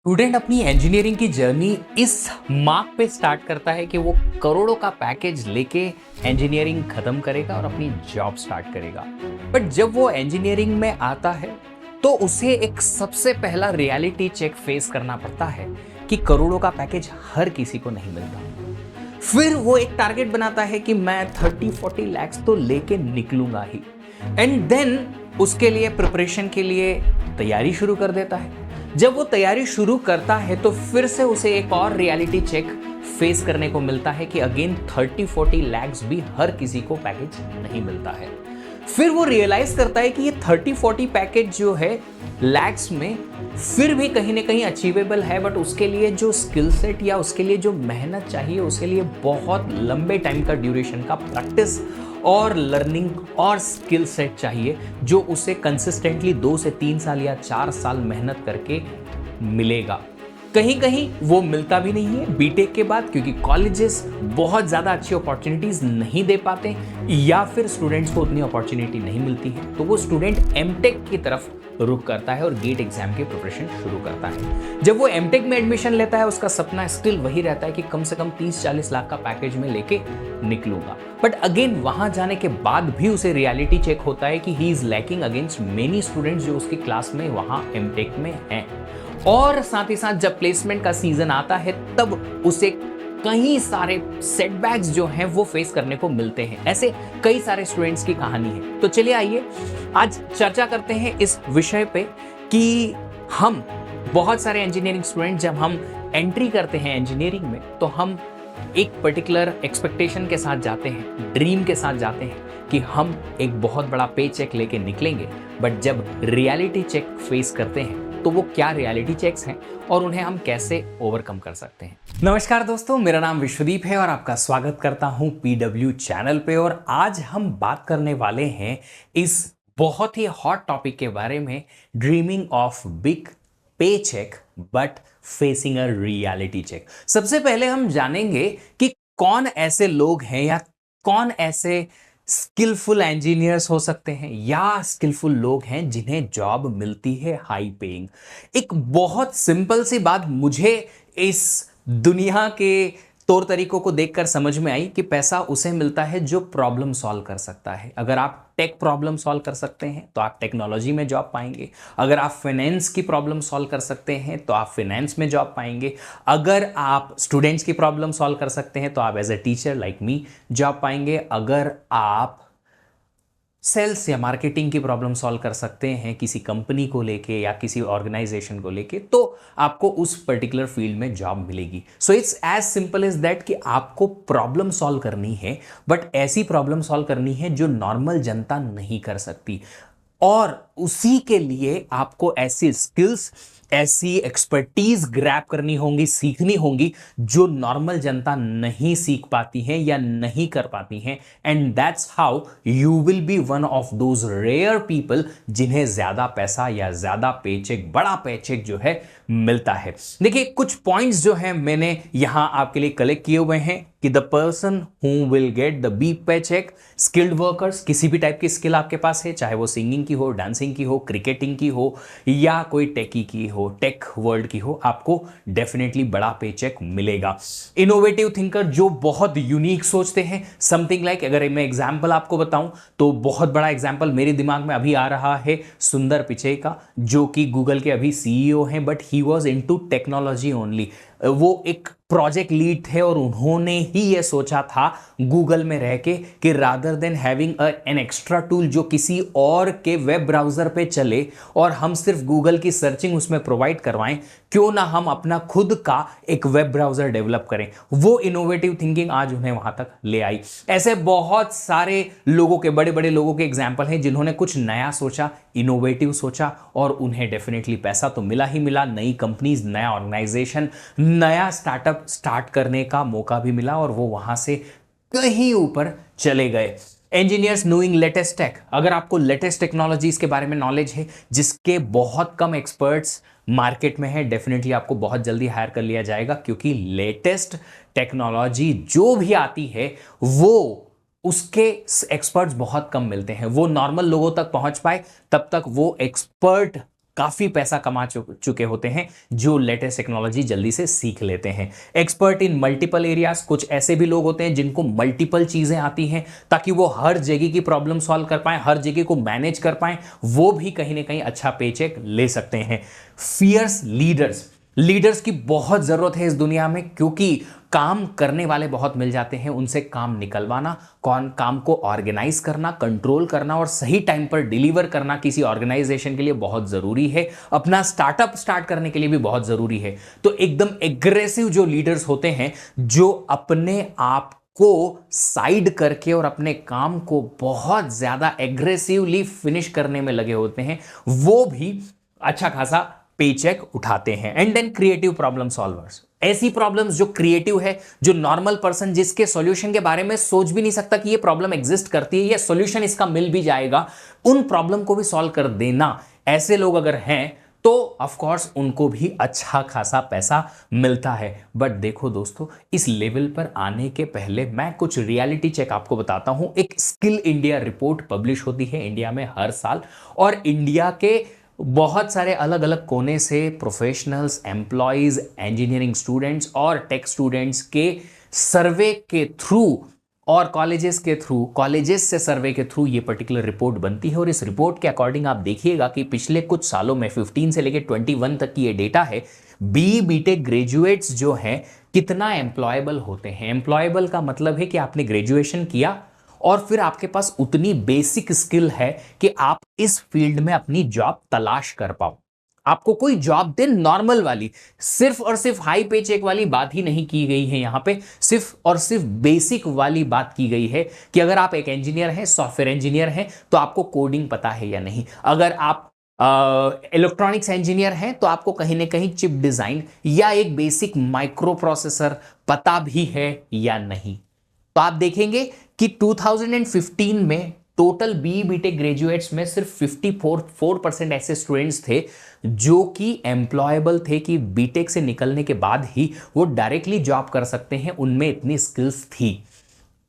Student अपनी engineering की journey इस मार्क पे स्टार्ट करता है कि वो करोड़ों का पैकेज लेके इंजीनियरिंग खत्म करेगा और अपनी जॉब स्टार्ट करेगा। बट जब वो इंजीनियरिंग में आता है तो उसे एक सबसे पहला रियलिटी चेक फेस करना पड़ता है कि करोड़ों का पैकेज हर किसी को नहीं मिलता। फिर वो एक टारगेट बनाता है कि मैं 30-40 लाख तो लेके निकलूंगा ही। एंड देन उसके लिए प्रिपरेशन के लिए तैयारी शुरू कर देता है। जब वो तैयारी शुरू करता है तो फिर से उसे एक और रियलिटी चेक फेस करने को मिलता है कि अगेन 30-40 लैक्स भी हर किसी को पैकेज नहीं मिलता है। फिर वो रियलाइज करता है कि ये 30-40 पैकेज जो है लैक्स में फिर भी कहीं ना कहीं अचीवेबल है, बट उसके लिए जो स्किल सेट या उसके लिए जो मेहनत चाहिए उसके लिए बहुत लंबे टाइम का ड्यूरेशन का प्रैक्टिस और लर्निंग और स्किल सेट चाहिए, जो उसे कंसिस्टेंटली 2 से 3 साल या 4 साल मेहनत करके मिलेगा। कहीं कहीं वो मिलता भी नहीं है बीटेक के बाद, क्योंकि कॉलेजेस बहुत ज़्यादा अच्छी अपॉर्चुनिटीज़ नहीं दे पाते या फिर स्टूडेंट्स को उतनी अपॉर्चुनिटी नहीं मिलती है, तो वो स्टूडेंट एमटेक की तरफ रुक करता है और गेट एग्जाम की प्रिपरेशन शुरू करता है। जब वो एमटेक में एडमिशन लेता है उसका सपना स्टिल वही रहता है कि कम से कम 30-40 लाख का पैकेज में लेके निकलूंगा। बट अगेन वहां जाने के बाद भी उसे रियलिटी चेक होता है कि he is lacking against many students जो उसकी क्लास में वहां एमटेक में हैं। और साथ ही साथ जब प्लेसमेंट का सीजन आता है तब उसे कई सारे सेटबैक्स जो हैं वो फेस करने को मिलते हैं। ऐसे कई सारे स्टूडेंट्स की कहानी है। तो चलिए आइए आज चर्चा करते हैं इस विषय पे कि हम बहुत सारे इंजीनियरिंग स्टूडेंट जब हम एंट्री करते हैं इंजीनियरिंग में तो हम एक पर्टिकुलर एक्सपेक्टेशन के साथ जाते हैं, ड्रीम के साथ जाते हैं कि हम एक बहुत बड़ा पे चेक लेके निकलेंगे। बट जब रियलिटी चेक फेस करते हैं तो वो क्या रियलिटी चेक्स हैं और उन्हें हम कैसे ओवरकम कर सकते हैं। नमस्कार दोस्तों, मेरा नाम विश्वदीप है और आपका स्वागत करता हूं पीडब्ल्यू चैनल पे। और आज हम बात करने वाले हैं इस बहुत ही हॉट टॉपिक के बारे में, dreaming of big paycheck but facing a reality check. सबसे पहले हम जानेंगे कि कौन ऐसे लोग हैं या कौन ऐसे स्किलफुल इंजीनियर्स हो सकते हैं या स्किलफुल लोग हैं जिन्हें जॉब मिलती है हाई पेइंग। एक बहुत सिंपल सी बात मुझे इस दुनिया के तौर तरीकों को देखकर समझ में आई कि पैसा उसे मिलता है जो प्रॉब्लम सॉल्व कर सकता है। अगर आप टेक प्रॉब्लम सॉल्व कर सकते हैं तो आप टेक्नोलॉजी में जॉब पाएंगे। अगर आप फाइनेंस की प्रॉब्लम सॉल्व कर सकते हैं तो आप फाइनेंस में जॉब पाएंगे। अगर आप स्टूडेंट्स की प्रॉब्लम सॉल्व कर सकते हैं तो आप as a teacher like me job पाएंगे। अगर आप सेल्स या मार्केटिंग की प्रॉब्लम सॉल्व कर सकते हैं किसी कंपनी को लेके या किसी ऑर्गेनाइजेशन को लेके, तो आपको उस पर्टिकुलर फील्ड में जॉब मिलेगी। So it's as simple as that कि आपको प्रॉब्लम सॉल्व करनी है, बट ऐसी प्रॉब्लम सॉल्व करनी है जो नॉर्मल जनता नहीं कर सकती। और उसी के लिए आपको ऐसी स्किल्स, ऐसी एक्सपर्टीज ग्रैब करनी होंगी, सीखनी होंगी जो नॉर्मल जनता नहीं सीख पाती है या नहीं कर पाती है। And that's how you will be one of those rare people जिन्हें ज्यादा पैसा या ज्यादा पेचेक, बड़ा पेचेक जो है मिलता है। देखिए कुछ पॉइंट्स जो है मैंने यहां आपके लिए कलेक्ट किए हुए हैं कि the person who will get the big paycheque, skilled workers, किसी भी टाइप की स्किल आपके पास है, चाहे वो सिंगिंग की हो, डांसिंग की हो, क्रिकेटिंग की हो या कोई टेकी की हो, टेक वर्ल्ड की हो, आपको डेफिनेटली बड़ा पेचेक मिलेगा। इनोवेटिव थिंकर जो बहुत यूनिक सोचते हैं, समथिंग लाइक अगर मैं एग्जांपल आपको बताऊं तो बहुत बड़ा एग्जांपल मेरे दिमाग में अभी आ रहा है सुंदर पिचई का, जो कि गूगल के अभी सीईओ हैं, but he was into technology only. वो एक प्रोजेक्ट लीड थे और उन्होंने ही ये सोचा था गूगल में रह के कि rather than having an extra tool जो किसी और के वेब ब्राउजर पे चले और हम सिर्फ गूगल की सर्चिंग उसमें प्रोवाइड करवाएं, क्यों ना हम अपना खुद का एक वेब ब्राउजर डेवलप करें। वो इनोवेटिव थिंकिंग आज उन्हें वहां तक ले आई। ऐसे बहुत सारे लोगों के, बड़े बड़े लोगों के एग्जाम्पल हैं जिन्होंने कुछ नया सोचा, इनोवेटिव सोचा और उन्हें डेफिनेटली पैसा तो मिला ही मिला, नई कंपनीज, नया ऑर्गेनाइजेशन, नया स्टार्टअप स्टार्ट करने का मौका भी मिला और वो वहां से कहीं ऊपर चले गए। इंजीनियर्स नोइंग लेटेस्ट टेक, अगर आपको लेटेस्ट टेक्नोलॉजीज के बारे में नॉलेज है जिसके बहुत कम एक्सपर्ट्स मार्केट में है, डेफिनेटली आपको बहुत जल्दी हायर कर लिया जाएगा, क्योंकि लेटेस्ट टेक्नोलॉजी जो भी आती है वो उसके एक्सपर्ट्स बहुत कम मिलते हैं। वो नॉर्मल लोगों तक पहुंच पाए तब तक वो एक्सपर्ट काफी पैसा कमा चुके होते हैं जो लेटेस्ट टेक्नोलॉजी जल्दी से सीख लेते हैं। एक्सपर्ट इन मल्टीपल एरियाज, कुछ ऐसे भी लोग होते हैं जिनको मल्टीपल चीजें आती हैं ताकि वो हर जगह की प्रॉब्लम सॉल्व कर पाए, हर जगह को मैनेज कर पाए, वो भी कहीं ना कहीं अच्छा पेचेक ले सकते हैं। फियर्स लीडर्स, लीडर्स की बहुत जरूरत है इस दुनिया में, क्योंकि काम करने वाले बहुत मिल जाते हैं, उनसे काम निकलवाना, काम को ऑर्गेनाइज करना, कंट्रोल करना और सही टाइम पर डिलीवर करना किसी ऑर्गेनाइजेशन के लिए बहुत जरूरी है। अपना स्टार्टअप स्टार्ट करने के लिए भी बहुत जरूरी है। तो एकदम एग्रेसिव जो लीडर्स होते हैं, जो अपने आप को साइड करके और अपने काम को बहुत ज्यादा एग्रेसिवली फिनिश करने में लगे होते हैं, वो भी अच्छा खासा पेचेक उठाते हैं। And then creative problem solvers, ऐसी प्रॉब्लम्स जो क्रिएटिव है, जो नॉर्मल पर्सन जिसके सॉल्यूशन के बारे में सोच भी नहीं सकता कि ये प्रॉब्लम एग्जिस्ट करती है या सॉल्यूशन इसका मिल भी जाएगा, उन प्रॉब्लम को भी सॉल्व कर देना, ऐसे लोग अगर हैं तो ऑफ कोर्स उनको भी अच्छा खासा पैसा मिलता है। बट देखो दोस्तों, इस लेवल पर आने के पहले मैं कुछ रियलिटी चेक आपको बताता हूं। एक स्किल इंडिया रिपोर्ट पब्लिश होती है इंडिया में हर साल, और इंडिया के बहुत सारे अलग अलग कोने से प्रोफेशनल्स, एम्प्लॉयज, इंजीनियरिंग स्टूडेंट्स और टेक स्टूडेंट्स के सर्वे के थ्रू और कॉलेजेस के थ्रू, कॉलेजेस से सर्वे के थ्रू ये पर्टिकुलर रिपोर्ट बनती है। और इस रिपोर्ट के अकॉर्डिंग आप देखिएगा कि पिछले कुछ सालों में 15 से लेकर 21 तक की ये डेटा है, बी बीटेक ग्रेजुएट्स जो हैं कितना एम्प्लॉयबल होते हैं। एम्प्लॉयबल का मतलब है कि आपने ग्रेजुएशन किया और फिर आपके पास उतनी बेसिक स्किल है कि आप इस फील्ड में अपनी जॉब तलाश कर पाओ। आपको कोई जॉब दे नॉर्मल वाली, सिर्फ और सिर्फ हाई पे चेक वाली बात ही नहीं की गई है। यहां पे सिर्फ और सिर्फ बेसिक वाली बात की गई है कि अगर आप एक इंजीनियर हैं, सॉफ्टवेयर इंजीनियर हैं, तो आपको कोडिंग पता है या नहीं। अगर आप इलेक्ट्रॉनिक्स इंजीनियर हैं तो आपको कहीं ना कहीं चिप डिजाइन या एक बेसिक माइक्रो प्रोसेसर पता भी है या नहीं। तो आप देखेंगे कि 2015 में टोटल बी बीटेक ग्रेजुएट्स में सिर्फ 54% ऐसे स्टूडेंट्स थे जो कि एम्प्लॉयबल थे, कि बीटेक से निकलने के बाद ही वो डायरेक्टली जॉब कर सकते हैं, उनमें इतनी स्किल्स थी।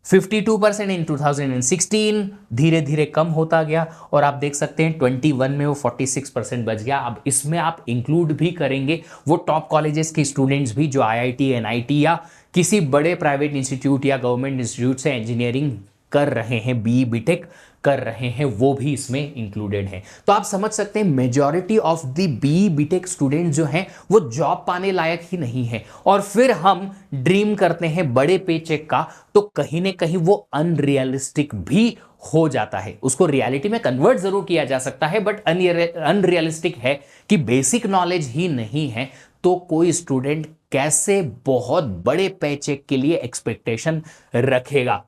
52% इन 2016, धीरे धीरे कम होता गया और आप देख सकते हैं 21 में वो 46% बच गया। अब इसमें आप इंक्लूड भी करेंगे वो टॉप कॉलेजेस के स्टूडेंट्स भी जो आईआईटी, एनआईटी या किसी बड़े प्राइवेट इंस्टीट्यूट या गवर्नमेंट इंस्टीट्यूट से इंजीनियरिंग कर रहे हैं, बी बीटेक कर रहे हैं, वो भी इसमें इंक्लूडेड हैं। तो आप समझ सकते हैं majority of the B BTech student जो हैं वो जॉब पाने लायक ही नहीं है। और फिर हम ड्रीम करते हैं बड़े पे चेक का, तो कहीं ना कहीं वो अनरियलिस्टिक भी हो जाता है। उसको रियलिटी में कन्वर्ट जरूर किया जा सकता है, बट अनरियलिस्टिक है कि बेसिक नॉलेज ही नहीं है तो कोई स्टूडेंट कैसे बहुत बड़े पे चेक के लिए एक्सपेक्टेशन रखेगा।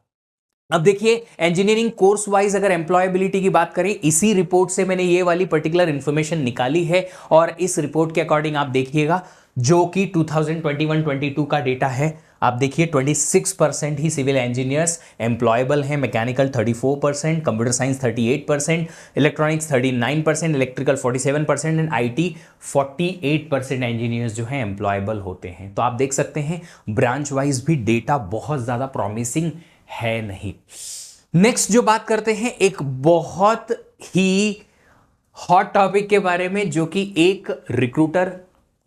अब देखिए, इंजीनियरिंग कोर्स वाइज अगर एम्प्लॉयबिलिटी की बात करें, इसी रिपोर्ट से मैंने ये वाली पर्टिकुलर इंफॉर्मेशन निकाली है और इस रिपोर्ट के अकॉर्डिंग आप देखिएगा जो कि 2021-22 का डेटा है। आप देखिए 26% ही सिविल इंजीनियर्स एम्प्लॉयबल हैं, mechanical 34%, computer science 38%, electronics 39%, electrical 47% and IT 48% engineers जो हैं एम्प्लॉयबल होते हैं। तो आप देख सकते हैं ब्रांच वाइज भी डेटा बहुत ज़्यादा प्रॉमिसिंग है नहीं। नेक्स्ट जो बात करते हैं एक बहुत ही हॉट टॉपिक के बारे में, जो कि एक रिक्रूटर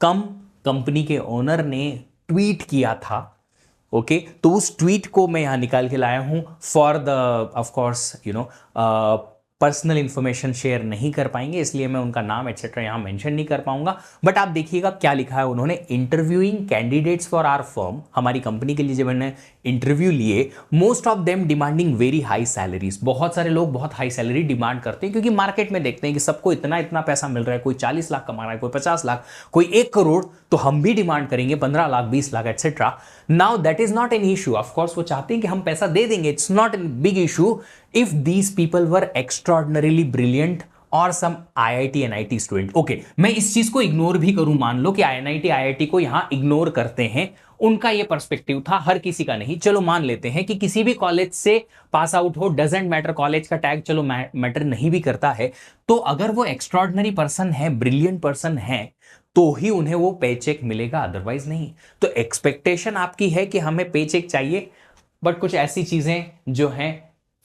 कम कंपनी के ओनर ने ट्वीट किया था। ओके, तो उस ट्वीट को मैं यहां निकाल के लाया हूं for the of course personal information share नहीं कर पाएंगे, इसलिए मैं उनका नाम एटसेट्रा यहां मेंशन नहीं कर पाऊंगा। बट आप देखिएगा क्या लिखा है उन्होंने, interviewing candidates for our firm, हमारी कंपनी के लिए जब मैंने इंटरव्यू लिए, most of them demanding very high salaries. बहुत सारे लोग बहुत हाई सैलरी डिमांड करते हैं क्योंकि मार्केट में देखते हैं कि सबको इतना इतना पैसा मिल रहा है, कोई 40 लाख कमा रहा है, कोई 50 लाख, कोई 1 करोड़, तो हम भी डिमांड करेंगे 15 lakh, 20 lakh etcetera. Now that is not an issue, of course वो चाहते हैं कि हम पैसा दे देंगे, it's not an big issue if these people were extraordinarily brilliant or some IIT NIT student. Okay, मैं इस चीज को इग्नोर भी करूं, मान लो कि NIT IIT को यहां इग्नोर करते हैं, उनका ये पर्सपेक्टिव था, हर किसी का नहीं। चलो मान लेते हैं कि किसी भी कॉलेज से पास आउट हो, डजेंट मैटर, कॉलेज का टैग चलो मैटर नहीं भी करता है, तो अगर वो एक्स्ट्रॉर्डिनरी पर्सन है, ब्रिलियंट पर्सन है, तो ही उन्हें वो पे चेक मिलेगा, अदरवाइज नहीं। तो एक्सपेक्टेशन आपकी है कि हमें पे चेक चाहिए, बट कुछ ऐसी चीजें जो हैं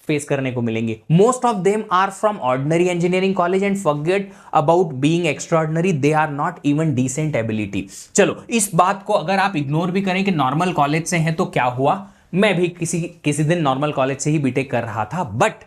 फेस करने को मिलेंगे। Most of them are from ordinary engineering college and forget about being extraordinary, they are not even decent ability. चलो इस बात को अगर आप इग्नोर भी करें कि नॉर्मल कॉलेज से हैं तो क्या हुआ, मैं भी किसी दिन नॉर्मल कॉलेज से ही बीटेक कर रहा था, बट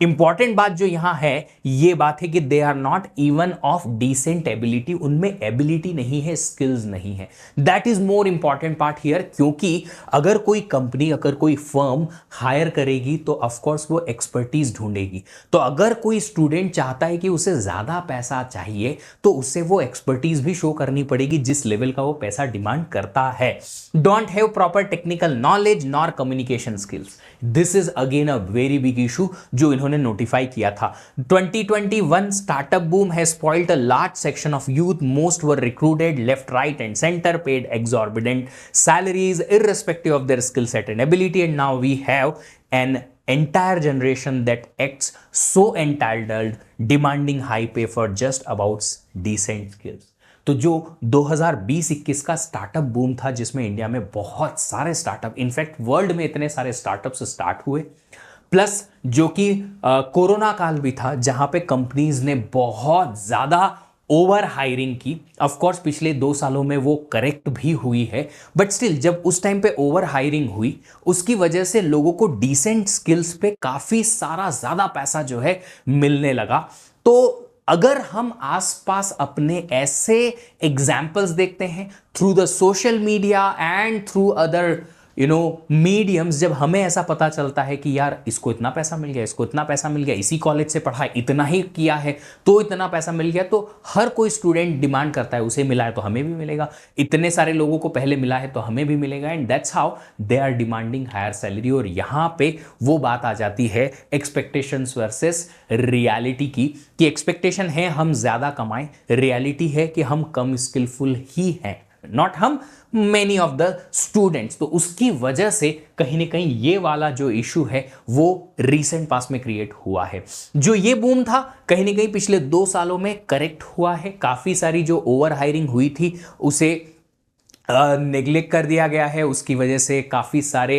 इंपॉर्टेंट बात जो यहां है ये बात है कि they are not even of decent ability, उनमें एबिलिटी नहीं है, स्किल्स नहीं है। That is more important part here, क्योंकि अगर कोई कंपनी, अगर कोई फर्म हायर करेगी तो ऑफकोर्स वो एक्सपर्टीज ढूंढेगी। तो अगर कोई स्टूडेंट चाहता है कि उसे ज्यादा पैसा चाहिए तो उसे वो एक्सपर्टीज भी शो करनी पड़ेगी जिस लेवल का वो पैसा डिमांड करता है। Don't have proper technical knowledge nor communication skills, this is again a very big issue जो इन्होंने नोटिफाई किया था। 2021 startup boom has spoiled a large section of youth, most were recruited left right and centre, paid exorbitant salaries irrespective of their skill set and ability, and now we have an entire generation that acts so entitled, demanding high pay for just about decent skills। तो जो 2020-21 का startup boom था जिसमें India में बहुत सारे startup, in fact world में इतने सारे स्टार्टअप्स स्टार्ट हुए, प्लस जो कि कोरोना काल भी था जहां पे कंपनीज ने बहुत ज्यादा ओवर हायरिंग की। ऑफ कोर्स पिछले 2 सालों में वो करेक्ट भी हुई है, बट स्टिल जब उस टाइम पे ओवर हायरिंग हुई उसकी वजह से लोगों को डिसेंट स्किल्स पे काफी सारा ज्यादा पैसा जो है मिलने लगा। तो अगर हम आसपास अपने ऐसे एग्जाम्पल्स देखते हैं through the social media and through other mediums, जब हमें ऐसा पता चलता है कि यार इसको इतना पैसा मिल गया, इसको इतना पैसा मिल गया, इसी कॉलेज से पढ़ा है, इतना ही किया है तो इतना पैसा मिल गया, तो हर कोई स्टूडेंट डिमांड करता है उसे मिला है तो हमें भी मिलेगा, इतने सारे लोगों को पहले मिला है तो हमें भी मिलेगा, and that's how they are demanding higher salary. और यहां पे वो बात आ जाती है एक्सपेक्टेशंस वर्सेस रियलिटी की, कि एक्सपेक्टेशन है हम ज्यादा कमाएं, रियलिटी है कि हम कम स्किलफुल ही हैं, नॉट हम, मेनी ऑफ द स्टूडेंट्स। तो उसकी वजह से कहीं ना कहीं ये वाला जो इशू है वो रिसेंट पास में क्रिएट हुआ है। जो ये बूम था कहीं ना कहीं पिछले 2 सालों में करेक्ट हुआ है, काफी सारी जो ओवर हायरिंग हुई थी उसे नेग्लेक्ट कर दिया गया है, उसकी वजह से काफ़ी सारे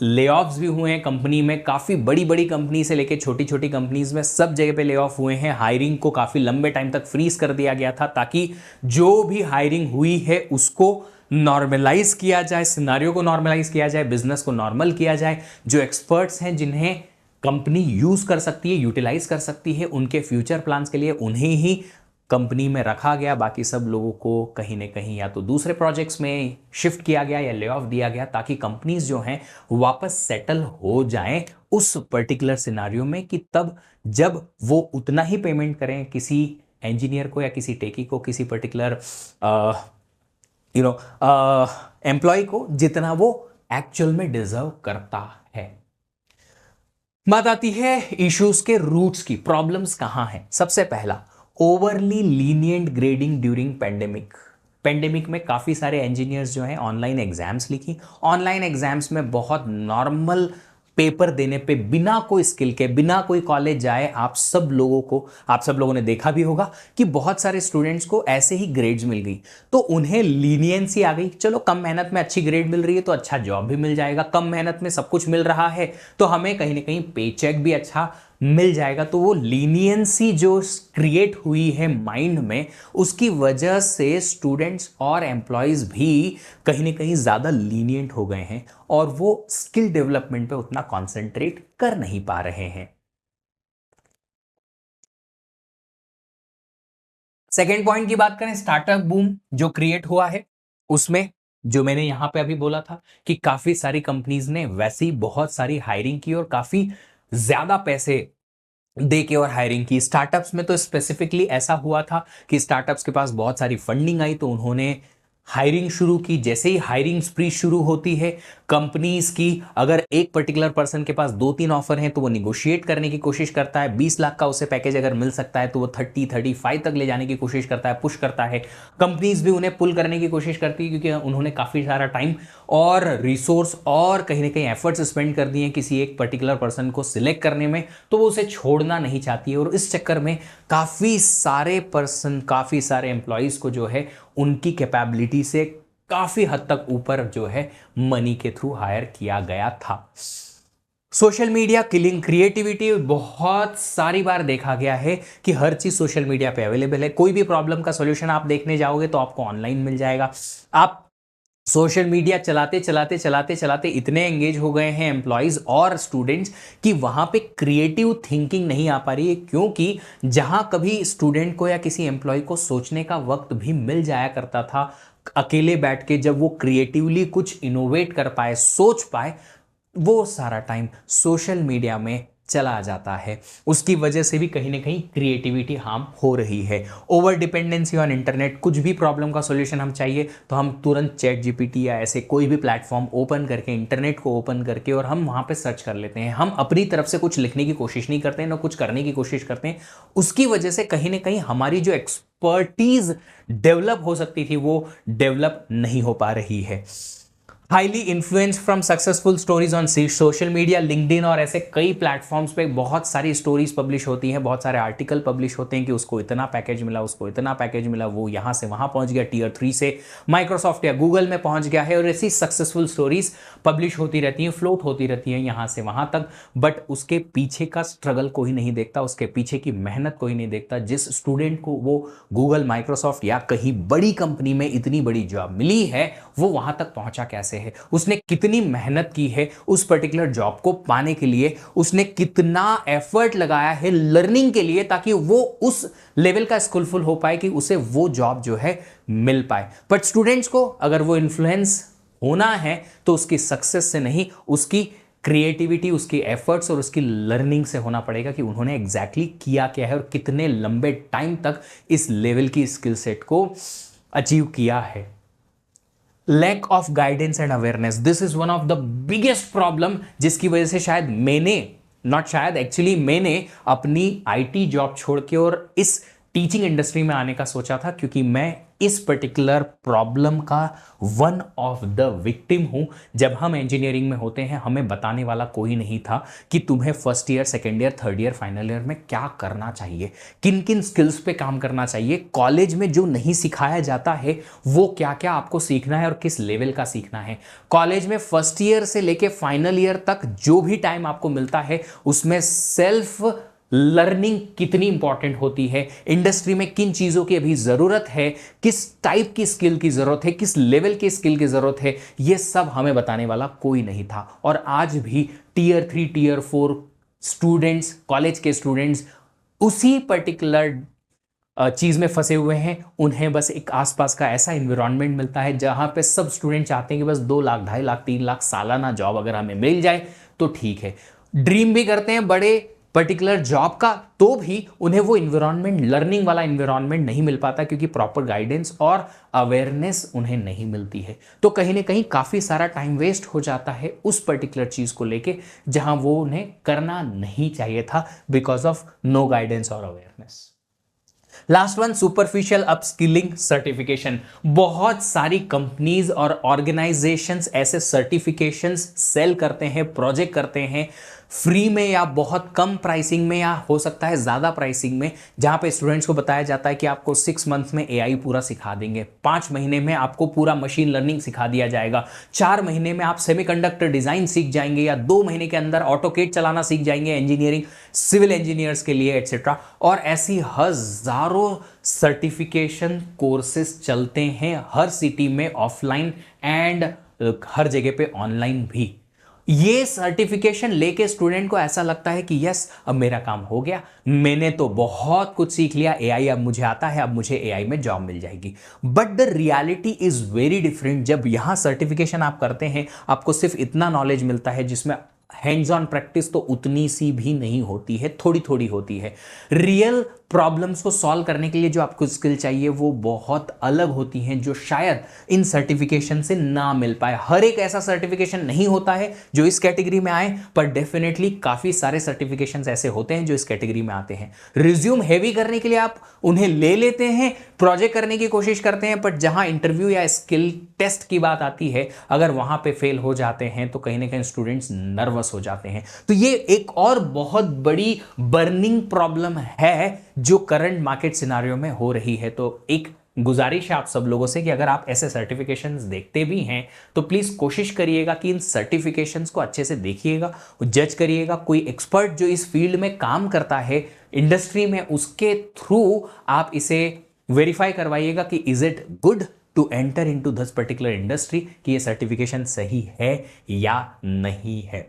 ले ऑफ्स भी हुए हैं कंपनी में, काफ़ी बड़ी बड़ी कंपनी से लेके छोटी छोटी कंपनीज में सब जगह पे ले ऑफ हुए हैं। हायरिंग को काफ़ी लंबे टाइम तक फ्रीज कर दिया गया था ताकि जो भी हायरिंग हुई है उसको नॉर्मलाइज किया जाए, सिनारियो को नॉर्मलाइज किया जाए, बिजनेस को नॉर्मल किया जाए। जो एक्सपर्ट्स हैं जिन्हें कंपनी यूज़ कर सकती है, यूटिलाइज कर सकती है, उनके फ्यूचर प्लान्स के लिए उन्हें ही कंपनी में रखा गया, बाकी सब लोगों को कहीं ना कहीं या तो दूसरे प्रोजेक्ट्स में शिफ्ट किया गया या ले ऑफ दिया गया, ताकि कंपनीज जो हैं वापस सेटल हो जाएं उस पर्टिकुलर सिनारियो में, कि तब जब वो उतना ही पेमेंट करें किसी इंजीनियर को या किसी टेकी को, किसी पर्टिकुलर एम्प्लॉय को, जितना वो एक्चुअल में डिजर्व करता है। बात आती है इश्यूज के रूट्स की, प्रॉब्लम्स कहां हैं। सबसे पहला, overly lenient grading during pandemic में काफ़ी सारे इंजीनियर्स जो हैं ऑनलाइन एग्जाम्स लिखी। ऑनलाइन एग्जाम्स में बहुत नॉर्मल पेपर देने पे, बिना कोई स्किल के, बिना कोई कॉलेज जाए, आप सब लोगों ने देखा भी होगा कि बहुत सारे स्टूडेंट्स को ऐसे ही ग्रेड्स मिल गई, तो उन्हें लीनियंसी आ गई। चलो कम मेहनत में अच्छी ग्रेड मिल रही है तो अच्छा जॉब भी मिल जाएगा, कम मेहनत में सब कुछ मिल रहा है तो हमें कहीं ना कहीं पे चेक भी अच्छा मिल जाएगा। तो वो लीनियंसी जो क्रिएट हुई है माइंड में, उसकी वजह से स्टूडेंट्स और एम्प्लॉयज भी कहीं ना कहीं ज़्यादा लीनियंट हो गए हैं और वो स्किल डेवलपमेंट पे उतना कॉन्सेंट्रेट कर नहीं पा रहे हैं। सेकेंड पॉइंट की बात करें, स्टार्टअप बूम जो क्रिएट हुआ है उसमें जो मैंने यहां पे अभी बोला था कि काफी सारी कंपनीज ने वैसे ही बहुत सारी हायरिंग की और काफी ज्यादा पैसे दे के और हायरिंग की। स्टार्टअप्स में तो स्पेसिफिकली ऐसा हुआ था कि स्टार्टअप्स के पास बहुत सारी फंडिंग आई तो उन्होंने हायरिंग शुरू की। जैसे ही हायरिंग स्प्री शुरू होती है कंपनीज की, अगर एक पर्टिकुलर पर्सन के पास 2-3 ऑफर हैं तो वो निगोशिएट करने की कोशिश करता है। 20 लाख का उसे पैकेज अगर मिल सकता है तो वो 30-35 तक ले जाने की कोशिश करता है, पुश करता है। कंपनीज भी उन्हें पुल करने की कोशिश करती है क्योंकि उन्होंने काफ़ी सारा टाइम और रिसोर्स और कहीं ना कहीं एफर्ट्स स्पेंड कर दिए हैं किसी एक पर्टिकुलर पर्सन को सिलेक्ट करने में, तो वो उसे छोड़ना नहीं चाहती है। और इस चक्कर में काफ़ी सारे एम्प्लॉयज़ को जो है उनकी कैपेबिलिटी से काफ़ी हद तक ऊपर जो है मनी के थ्रू हायर किया गया था। Social media killing creativity. बहुत सारी बार देखा गया है कि हर चीज सोशल मीडिया पे अवेलेबल है। कोई भी प्रॉब्लम का सॉल्यूशन आप देखने जाओगे तो आपको ऑनलाइन मिल जाएगा। आप सोशल मीडिया चलाते चलाते चलाते चलाते इतने एंगेज हो गए हैं एम्प्लॉयज और स्टूडेंट्स कि वहां पे क्रिएटिव थिंकिंग नहीं आ पा रही है, क्योंकि जहां कभी स्टूडेंट को या किसी एम्प्लॉय को सोचने का वक्त भी मिल जाया करता था अकेले बैठ के, जब वो क्रिएटिवली कुछ इनोवेट कर पाए, सोच पाए, वो सारा टाइम सोशल मीडिया में चला जाता है। उसकी वजह से भी कहीं ना कहीं क्रिएटिविटी हार्म हो रही है। Over dependency on internet. कुछ भी प्रॉब्लम का सॉल्यूशन हम चाहिए तो हम तुरंत चैट जीपीटी या ऐसे कोई भी प्लेटफॉर्म ओपन करके, इंटरनेट को ओपन करके, और हम वहां पे सर्च कर लेते हैं। हम अपनी तरफ से कुछ लिखने की कोशिश नहीं करते हैं, ना कुछ करने की कोशिश करते हैं। उसकी वजह से कहीं ना कहीं हमारी जो एक्सपर्टीज डेवलप हो सकती थी वो डेवलप नहीं हो पा रही है। Highly influence from successful stories on social media, LinkedIn और ऐसे कई प्लेटफॉर्म्स पे बहुत सारी स्टोरीज पब्लिश होती हैं, बहुत सारे आर्टिकल पब्लिश होते हैं कि उसको इतना पैकेज मिला, उसको इतना पैकेज मिला, वो यहां से वहां पहुंच गया, टीयर 3 से माइक्रोसॉफ्ट या गूगल में पहुंच गया है। और ऐसी सक्सेसफुल स्टोरीज पब्लिश होती रहती हैं, फ्लोट होती रहती हैं यहां से वहां तक। बट उसके पीछे का स्ट्रगल कोई नहीं देखता, उसके पीछे की मेहनत कोई नहीं देखता। जिस स्टूडेंट को वो गूगल, माइक्रोसॉफ्ट या कहीं बड़ी कंपनी में इतनी बड़ी जॉब मिली है, वो वहां तक पहुंचा कैसे है, उसने कितनी मेहनत की है उस पर्टिकुलर जॉब को पाने के लिए, उसने कितना एफर्ट लगाया है लर्निंग के लिए, ताकि वो उस लेवल का स्किलफुल हो पाए कि उसे वो जॉब जो है मिल पाए। बट स्टूडेंट्स को अगर वो इन्फ्लुएंस होना है तो उसकी सक्सेस से नहीं, उसकी क्रिएटिविटी, उसकी एफर्ट्स और उसकी लर्निंग से होना पड़ेगा कि उन्होंने एग्जैक्टली किया क्या है और कितने लंबे टाइम तक इस लेवल की स्किल सेट को अचीव किया है। Lack of guidance and awareness, this is one of the biggest problem, जिसकी वजह से शायद मैंने अपनी आईटी जॉब छोड़ के और इस टीचिंग इंडस्ट्री में आने का सोचा था, क्योंकि मैं इस पर्टिकुलर प्रॉब्लम का वन ऑफ द विक्टिम हूं। जब हम इंजीनियरिंग में होते हैं हमें बताने वाला कोई नहीं था कि तुम्हें first year, second year, third year, final year में क्या करना चाहिए, किन किन स्किल्स पे काम करना चाहिए। कॉलेज में जो नहीं सिखाया जाता है वो क्या क्या आपको सीखना है और किस लेवल का सीखना है। कॉलेज में फर्स्ट ईयर से लेके फाइनल ईयर तक जो भी टाइम आपको मिलता है उसमें सेल्फ लर्निंग कितनी इंपॉर्टेंट होती है, इंडस्ट्री में किन चीजों की अभी जरूरत है, किस टाइप की स्किल की जरूरत है, किस लेवल की स्किल की जरूरत है, ये सब हमें बताने वाला कोई नहीं था। और आज भी टीयर 3, टीयर 4 स्टूडेंट्स, कॉलेज के स्टूडेंट्स उसी पर्टिकुलर चीज में फंसे हुए हैं। उन्हें बस एक आसपास का ऐसा एनवायरनमेंट मिलता है जहां पे सब स्टूडेंट चाहते हैं कि बस 2 लाख, 2.5 लाख, 3 लाख सालाना जॉब अगर हमें मिल जाए तो ठीक है। ड्रीम भी करते हैं बड़े पर्टिकुलर जॉब का, तो भी उन्हें वो इन्वायरमेंट, लर्निंग वाला इन्वायरमेंट नहीं मिल पाता, क्योंकि प्रॉपर गाइडेंस और अवेयरनेस उन्हें नहीं मिलती है। तो कहीं ना कहीं काफी सारा टाइम वेस्ट हो जाता है उस पर्टिकुलर चीज को लेके जहां वो उन्हें करना नहीं चाहिए था, बिकॉज ऑफ नो गाइडेंस और awareness. Last one, superficial upskilling certification. बहुत सारी कंपनीज और ऑर्गेनाइजेशंस ऐसे सर्टिफिकेशंस सेल करते हैं, प्रोजेक्ट करते हैं फ्री में या बहुत कम प्राइसिंग में, या हो सकता है ज्यादा प्राइसिंग में, जहां पे स्टूडेंट्स को बताया जाता है कि आपको 6 मंथ में एआई पूरा सिखा देंगे, 5 महीने में आपको पूरा मशीन लर्निंग सिखा दिया जाएगा, 4 महीने में आप सेमीकंडक्टर डिजाइन सीख जाएंगे, या 2 महीने के अंदर ऑटोकेड चलाना सीख जाएंगे इंजीनियरिंग, सिविल इंजीनियर्स के लिए, एटसेट्रा। और ऐसी हजारों सर्टिफिकेशन कोर्सेज चलते हैं हर सिटी में, ऑफलाइन एंड हर जगह पे ऑनलाइन भी। ये सर्टिफिकेशन लेके स्टूडेंट को ऐसा लगता है कि यस, अब मेरा काम हो गया, मैंने तो बहुत कुछ सीख लिया, एआई अब मुझे आता है, अब मुझे एआई में जॉब मिल जाएगी। But the reality is very different. जब यहां सर्टिफिकेशन आप करते हैं आपको सिर्फ इतना नॉलेज मिलता है जिसमें हैंड्स ऑन प्रैक्टिस तो उतनी सी भी नहीं होती है, थोड़ी थोड़ी होती है। रियल प्रॉब्लम्स को सॉल्व करने के लिए जो आपको स्किल चाहिए वो बहुत अलग होती हैं, जो शायद इन सर्टिफिकेशन से ना मिल पाए। हर एक ऐसा सर्टिफिकेशन नहीं होता है जो इस कैटेगरी में आए, पर डेफिनेटली काफी सारे सर्टिफिकेशंस ऐसे होते हैं जो इस कैटेगरी में आते हैं। रिज्यूम हैवी करने के लिए आप उन्हें ले लेते हैं, प्रोजेक्ट करने की कोशिश करते हैं, बट जहां इंटरव्यू या स्किल टेस्ट की बात आती है, अगर वहां पे फेल हो जाते हैं तो कहीं ना कहीं स्टूडेंट्स नर्वस हो जाते हैं। तो ये एक और बहुत बड़ी बर्निंग प्रॉब्लम है जो करंट मार्केट सिनारियो में हो रही है। तो एक गुजारिश है आप सब लोगों से कि अगर आप ऐसे सर्टिफिकेशंस देखते भी हैं तो प्लीज कोशिश करिएगा कि इन सर्टिफिकेशंस को अच्छे से देखिएगा, जज करिएगा। कोई एक्सपर्ट जो इस फील्ड में काम करता है इंडस्ट्री में, उसके थ्रू आप इसे वेरीफाई करवाइएगा कि is it good to enter into this particular industry, कि ये सर्टिफिकेशन सही है या नहीं है।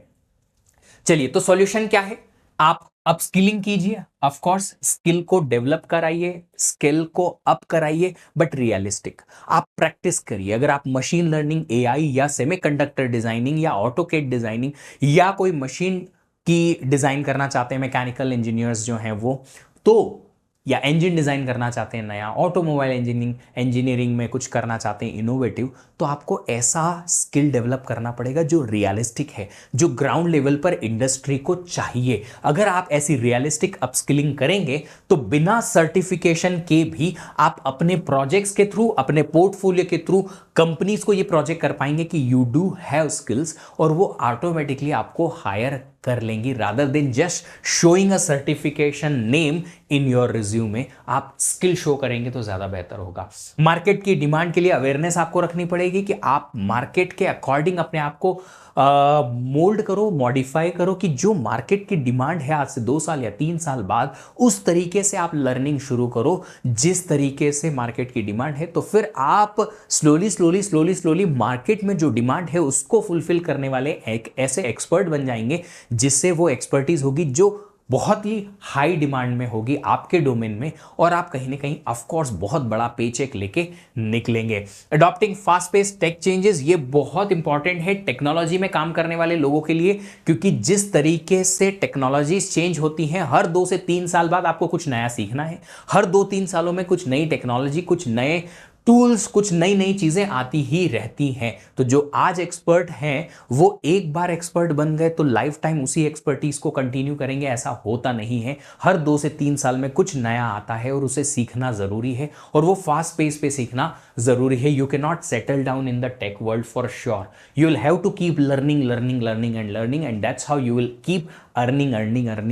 चलिए, तो सॉल्यूशन क्या है? आप अपस्किलिंग कीजिए, ऑफ कोर्स स्किल को डेवलप कराइए, स्किल को अप कराइए, बट रियलिस्टिक। आप प्रैक्टिस करिए। अगर आप मशीन लर्निंग, एआई या सेमीकंडक्टर डिजाइनिंग या ऑटोकेड डिजाइनिंग या कोई मशीन की डिजाइन करना चाहते हैं, मैकेनिकल इंजीनियर्स जो हैं वो, तो या इंजन डिजाइन करना चाहते हैं नया, ऑटोमोबाइल इंजीनियरिंग में कुछ करना चाहते हैं इनोवेटिव, तो आपको ऐसा स्किल डेवलप करना पड़ेगा जो रियलिस्टिक है, जो ग्राउंड लेवल पर इंडस्ट्री को चाहिए। अगर आप ऐसी रियलिस्टिक अपस्किलिंग करेंगे तो बिना सर्टिफिकेशन के भी आप अपने प्रोजेक्ट्स के थ्रू, अपने पोर्टफोलियो के थ्रू कंपनीज को ये प्रोजेक्ट कर पाएंगे कि यू डू हैव स्किल्स, और वो ऑटोमेटिकली आपको हायर कर लेंगी, rather than just showing a certification name in your resume. आप स्किल शो करेंगे तो ज्यादा बेहतर होगा। मार्केट की डिमांड के लिए अवेयरनेस आपको रखनी पड़ेगी कि आप मार्केट के अकॉर्डिंग अपने आप को मोल्ड करो, मॉडिफाई करो, कि जो मार्केट की डिमांड है आज से 2 साल या 3 साल बाद, उस तरीके से आप लर्निंग शुरू करो जिस तरीके से मार्केट की डिमांड है। तो फिर आप स्लोली मार्केट में जो डिमांड है उसको फुलफिल करने वाले एक ऐसे एक्सपर्ट बन जाएंगे, जिससे वो एक्सपर्टीज होगी जो बहुत ही हाई डिमांड में होगी आपके डोमेन में, और आप कहीं ना कहीं ऑफ कोर्स बहुत बड़ा पेचेक लेके निकलेंगे। Adopting fast pace tech changes, ये बहुत इंपॉर्टेंट है टेक्नोलॉजी में काम करने वाले लोगों के लिए, क्योंकि जिस तरीके से टेक्नोलॉजीज चेंज होती हैं, हर 2 से 3 साल बाद आपको कुछ नया सीखना है। हर 2-3 सालों में कुछ नई टेक्नोलॉजी, कुछ नए टूल्स, कुछ नई नई चीजें आती ही रहती हैं। तो जो आज एक्सपर्ट हैं वो एक बार एक्सपर्ट बन गए तो लाइफ टाइम उसी एक्सपर्टीज को कंटिन्यू करेंगे, ऐसा होता नहीं है। हर 2 से 3 साल में कुछ नया आता है और उसे सीखना जरूरी है, और वो फास्ट पेस पे सीखना जरूरी है। You can not settle down in the tech world for sure. You will have to keep learning and that's how you will keep earning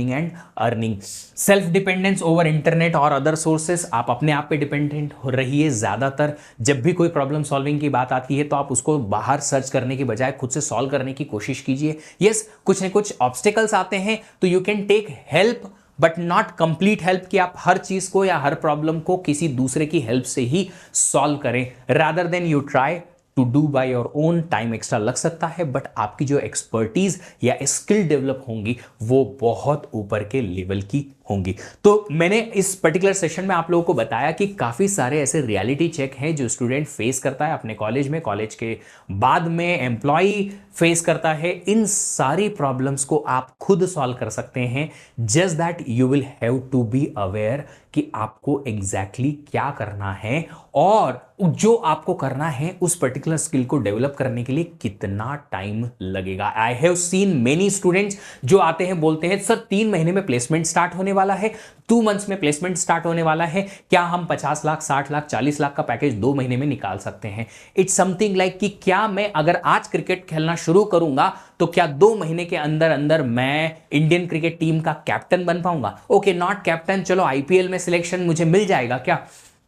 and earning. Self dependence over internet और other sources, आप अपने आप पे dependent हो रही है। ज्यादातर जब भी कोई प्रॉब्लम सॉल्विंग की बात आती है तो आप उसको बाहर सर्च करने की बजाय खुद से सॉल्व करने की कोशिश कीजिए। यस, कुछ न कुछ ऑब्स्टिकल्स आते हैं तो you can take help, but not complete help, कि आप हर चीज को या हर प्रॉब्लम को किसी दूसरे की हेल्प से ही सॉल्व करें। Rather than you try to do by your own, time extra लग सकता है, बट आपकी जो एक्सपर्टीज या स्किल डेवलप होंगी वो बहुत ऊपर के लेवल की होंगी। तो मैंने इस पर्टिकुलर सेशन में आप लोगों को बताया कि काफी सारे ऐसे रियलिटी चेक हैं जो स्टूडेंट फेस करता है अपने कॉलेज में, कॉलेज के बाद में एम्प्लॉय फेस करता है। इन सारी प्रॉब्लम्स को आप खुद सॉल्व कर सकते हैं। Just that you will have to be aware कि आपको एग्जैक्टली क्या करना है, और जो आपको करना है उस पर्टिकुलर स्किल को डेवलप करने के लिए कितना टाइम लगेगा। I have seen many students जो आते हैं, बोलते हैं सर 3 महीने में प्लेसमेंट स्टार्ट होने वाला है, 2 मंथ्स में प्लेसमेंट स्टार्ट होने वाला है, क्या हम 50 लाख, 60 लाख, 40 लाख का पैकेज 2 महीने में निकाल सकते हैं? इट्स समथिंग लाइक कि क्या मैं अगर आज क्रिकेट खेलना शुरू करूंगा तो क्या 2 महीने के अंदर अंदर मैं इंडियन क्रिकेट टीम का कैप्टन बन पाऊंगा? ओके, नॉट कैप्टन, चलो आईपीएल में सिलेक्शन मुझे मिल जाएगा क्या?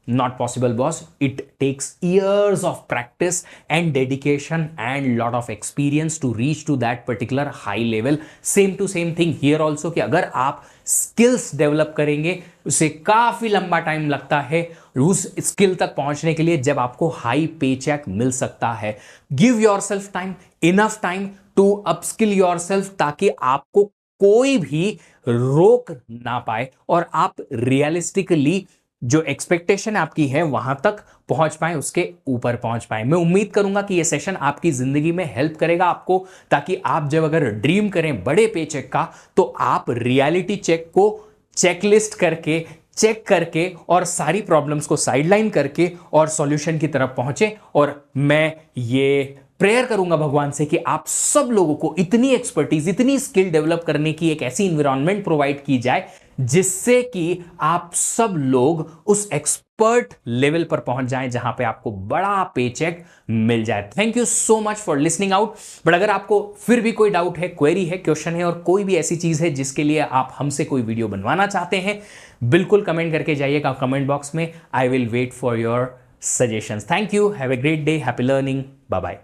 Not possible, boss. It takes years of practice and dedication and lot of experience to reach to that particular high level. Same to same thing here also, कि अगर आप skills develop करेंगे उसे काफी लंबा टाइम लगता है उस स्किल तक पहुंचने के लिए, जब आपको हाई पे चेक मिल सकता है। Give yourself time, enough time to upskill yourself, ताकि आपको कोई भी रोक ना पाए और आप रियलिस्टिकली जो एक्सपेक्टेशन आपकी है वहां तक पहुंच पाए, उसके ऊपर पहुंच पाए। मैं उम्मीद करूंगा कि यह सेशन आपकी जिंदगी में हेल्प करेगा आपको, ताकि आप जब अगर ड्रीम करें बड़े पे चेक का तो आप रियलिटी चेक को चेकलिस्ट करके, चेक करके और सारी प्रॉब्लम्स को साइडलाइन करके और सॉल्यूशन की तरफ पहुंचे। और मैं ये प्रेयर करूंगा भगवान से कि आप सब लोगों को इतनी एक्सपर्टीज, इतनी स्किल डेवलप करने की एक ऐसी इन्वायरमेंट प्रोवाइड की जाए जिससे कि आप सब लोग उस एक्सपर्ट लेवल पर पहुंच जाएं जहां पे आपको बड़ा पेचेक मिल जाए। Thank you so much for listening out. But अगर आपको फिर भी कोई डाउट है, क्वेरी है, क्वेश्चन है और कोई भी ऐसी चीज है जिसके लिए आप हमसे कोई वीडियो बनवाना चाहते हैं, बिल्कुल कमेंट करके जाइएगा कमेंट बॉक्स में। I will wait for your suggestions. Thank you, have a great day, happy learning, bye bye.